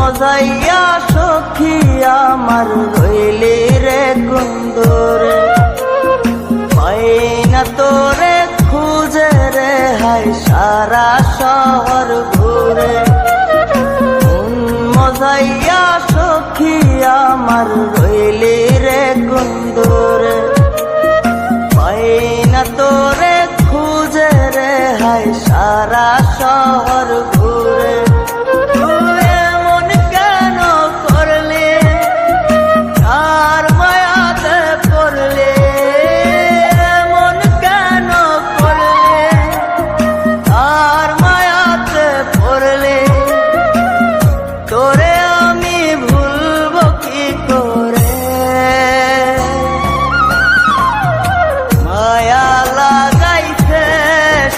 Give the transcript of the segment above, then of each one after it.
মজাইয়া সখী আমার রইলি রে কুন্দরে, পাই না তোরে খুঁজে রে হাই সারা শহর ঘুরে। মজাইয়া সখী আমার রইলি রে কুন্দরে, পাই না তোরে খুঁজে রে হাই সারা শহর ঘুরে।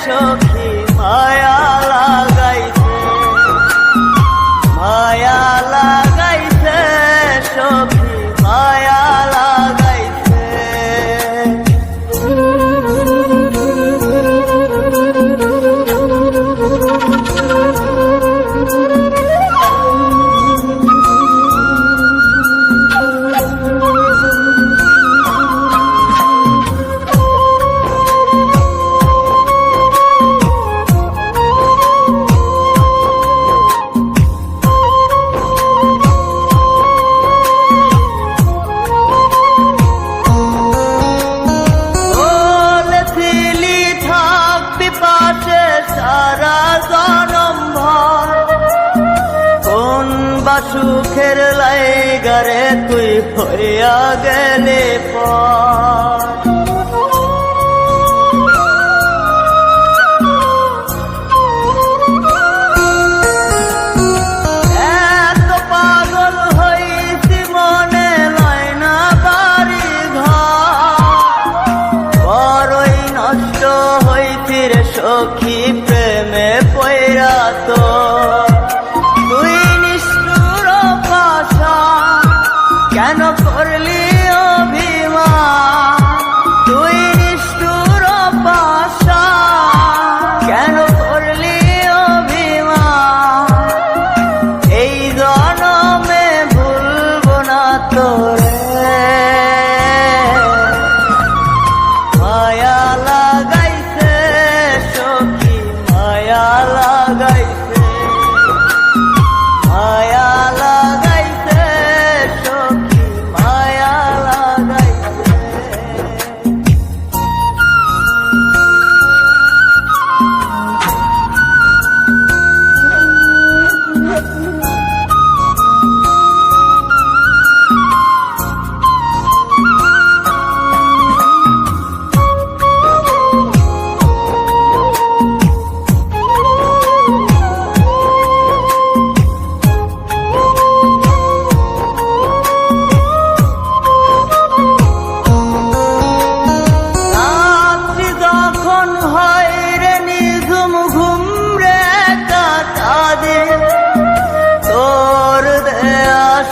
সখী মায়া লাগাইছে, মায়া লাগাইছে সখী মায়া লাগাইছে। সারা জনম ভর কোন বা সুখের লাইগারে তুই হইয়া গেলে পর। এত পাগল হইছি মনে লয় না বাড়ি ঘর, বড়ই নষ্ট হইছি রে সখী প্রেমে পয়রা। তো তুই নিষ্ঠুর পাশা কেন করলি অভিমান, তুই নিষ্ঠুর পাশা কেন করলি অভিমান। এই জনমে ভুলবো না তোরে, মায়া লাগাইছে সখী মায়া লাগাইছে, মায়া লাগাইছে সখী মায়া লাগাইছে।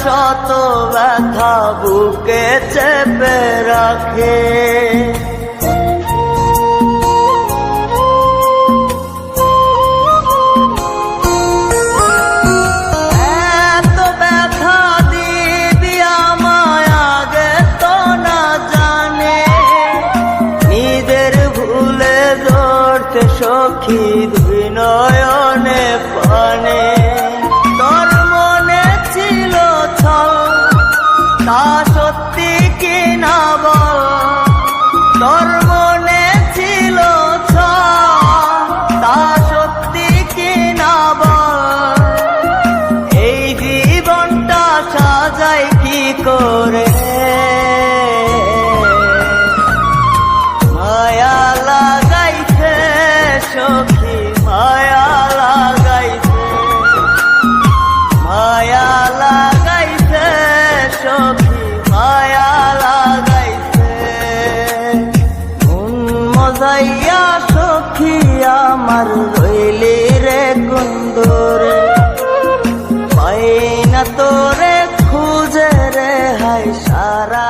শত ব্যথা বুকে চেপে রাখে, এত ব্যথা দিবি আমায় আগে তো না জানে। নিজের ভুলে ধরতে সখী দুই নয়নে পানে। তা সত্যি কি না বল, তোর মনে ছিল তা সত্যি কি না বল। এই জীবনটা সাজাই কি করে, মায়া লাগাইছে সখী মায়া লাগাইছে, মায়া লাগাইছে সখী মায়া লাগাইছে। মজাইয়া সখী আমার রইলি রে কুন্দরে, পাই না তোরে খুঁজে রে হাই সারা